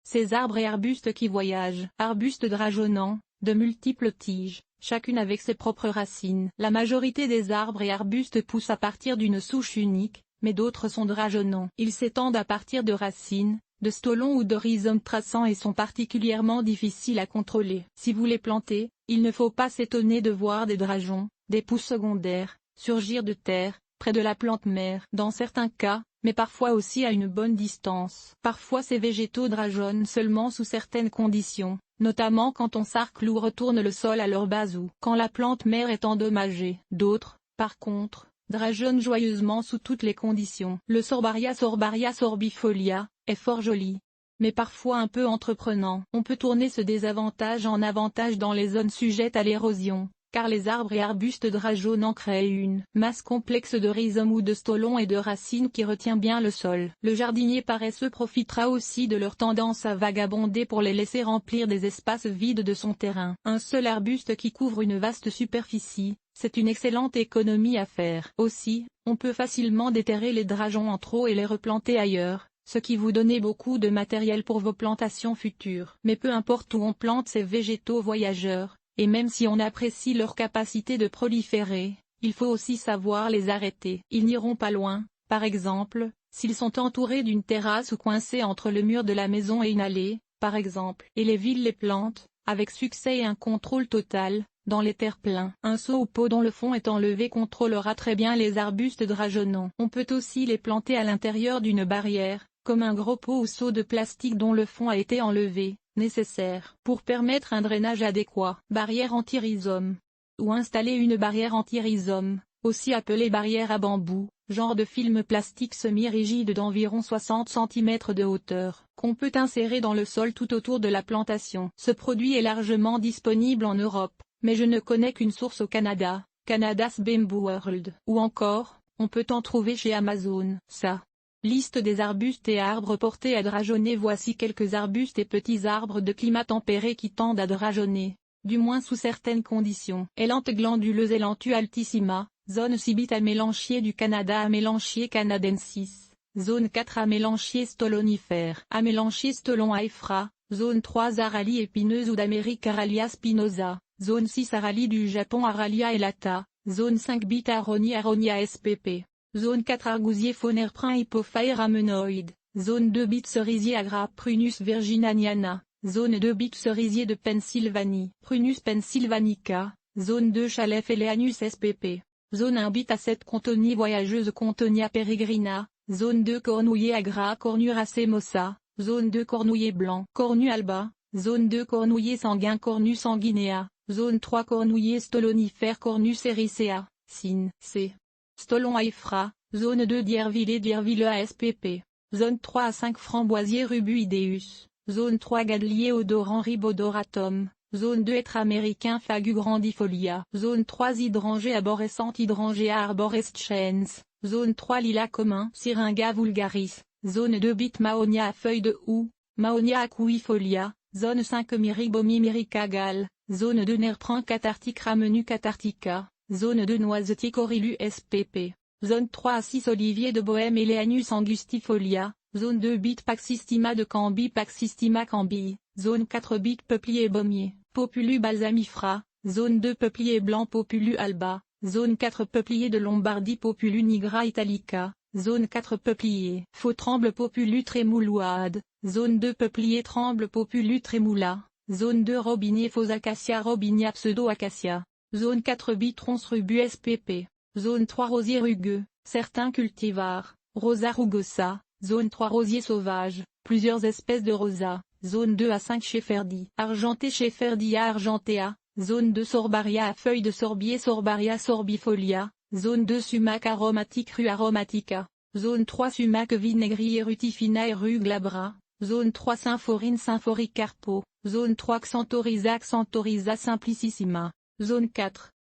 ces arbres et arbustes qui voyagent. Arbustes drageonnants, de multiples tiges, chacune avec ses propres racines. La majorité des arbres et arbustes poussent à partir d'une souche unique, mais d'autres sont drageonnants. Ils s'étendent à partir de racines, de stolons ou de rhizomes traçants et sont particulièrement difficiles à contrôler. Si vous les plantez, il ne faut pas s'étonner de voir des drageons, des pousses secondaires, surgir de terre, près de la plante mère. Dans certains cas, mais parfois aussi à une bonne distance. Parfois ces végétaux drageonnent seulement sous certaines conditions, notamment quand on sarcle ou retourne le sol à leur base ou quand la plante mère est endommagée. D'autres, par contre, drageonnent joyeusement sous toutes les conditions. Le Sorbaria sorbifolia, est fort joli, mais parfois un peu entreprenant. On peut tourner ce désavantage en avantage dans les zones sujettes à l'érosion, car les arbres et arbustes drageonnants créent une masse complexe de rhizomes ou de stolons et de racines qui retient bien le sol. Le jardinier paresseux profitera aussi de leur tendance à vagabonder pour les laisser remplir des espaces vides de son terrain. Un seul arbuste qui couvre une vaste superficie, c'est une excellente économie à faire. Aussi, on peut facilement déterrer les drageons en trop et les replanter ailleurs, ce qui vous donne beaucoup de matériel pour vos plantations futures. Mais peu importe où on plante ces végétaux voyageurs, et même si on apprécie leur capacité de proliférer, il faut aussi savoir les arrêter. Ils n'iront pas loin, par exemple, s'ils sont entourés d'une terrasse ou coincés entre le mur de la maison et une allée, par exemple. Et les villes les plantent, avec succès et un contrôle total, dans les terre-pleins. Un seau ou pot dont le fond est enlevé contrôlera très bien les arbustes drageonnants. On peut aussi les planter à l'intérieur d'une barrière, comme un gros pot ou seau de plastique dont le fond a été enlevé, nécessaire pour permettre un drainage adéquat. Barrière anti-rhizome. Ou installer une barrière anti-rhizome, aussi appelée barrière à bambou, genre de film plastique semi-rigide d'environ 60 cm de hauteur, qu'on peut insérer dans le sol tout autour de la plantation. Ce produit est largement disponible en Europe, mais je ne connais qu'une source au Canada, Canada's Bamboo World. Ou encore, on peut en trouver chez Amazon. Ça. Liste des arbustes et arbres portés à drageonner. Voici quelques arbustes et petits arbres de climat tempéré qui tendent à drageonner, du moins sous certaines conditions. Élante glanduleuse Elanthus altissima, zone Cibite Amélanchier du Canada. Amélanchier canadensis, zone 4 Amélanchier stolonifère. Amélanchier stolon aefra, zone 3 Aralie épineuse ou d'Amérique Aralia spinosa, zone 6 Aralie du Japon Aralia elata, zone 5 Bita Aronia spp. Zone 4 Argousier Phonerprin Hypophae amenoïde, zone 2 Bite cerisier Agra Prunus virginaniana, zone 2 Bite cerisier de Pennsylvanie, Prunus pennsylvanica, zone 2 Chalet Pheleanus spp. Zone 1 Bite à 7 Contonie voyageuse Contonia peregrina, zone 2 Cornouiller Agra Cornu racemosa, zone 2 Cornouiller blanc Cornu alba, zone 2 Cornouiller sanguin Cornu sanguinea, zone 3 Cornouiller stolonifère Cornus ericea, sin. C. Stolon aefra, zone 2 Dierville ASPP, zone 3 à 5 Framboisier Rubuideus, zone 3 Gadlier odorant Rhibodoratum, zone 2 Hêtre américain Fagu grandifolia, zone 3 Hydrangea arborescente Hydrangea arborescens, zone 3 Lilas commun Syringa vulgaris, zone 2 Bite Mahonia à feuilles de houx, Mahonia aquiifolia, zone 5 Myribomi myricagale, zone 2 Nerprin cathartique Ramenu cathartica. Zone 2 Noisetier Corylus spp. Zone 3 à 6 Olivier de Bohème Eleanus angustifolia, zone 2 Bite Paxistima de Cambie Paxistima Cambie, zone 4 Bite Peuplier Baumier, Populus balsamifera, zone 2 Peuplier blanc Populus alba, zone 4 Peuplier de Lombardie Populus nigra italica, zone 4 Peuplier Faux tremble Populus tremouloide, zone 2 Peuplier tremble Populus tremula, zone 2 Robinier Faux acacia Robinia pseudo-acacia. Zone 4 Bitron Rubus spp. Zone 3 Rosier rugueux, certains cultivars, Rosa rugosa, zone 3 Rosier sauvage, plusieurs espèces de rosa, zone 2 à 5 Shefferdi. Argenté Shefferdia argentea, zone 2 Sorbaria à feuilles de sorbier Sorbaria sorbifolia, zone 2 Sumac aromatique Rue aromatica, zone 3 Sumac vinaigrier Rutifina Rue glabra, zone 3 Symphorine Symphoricarpo, zone 3 Xanthorrhiza Xanthorrhiza simplicissima. Zone 4,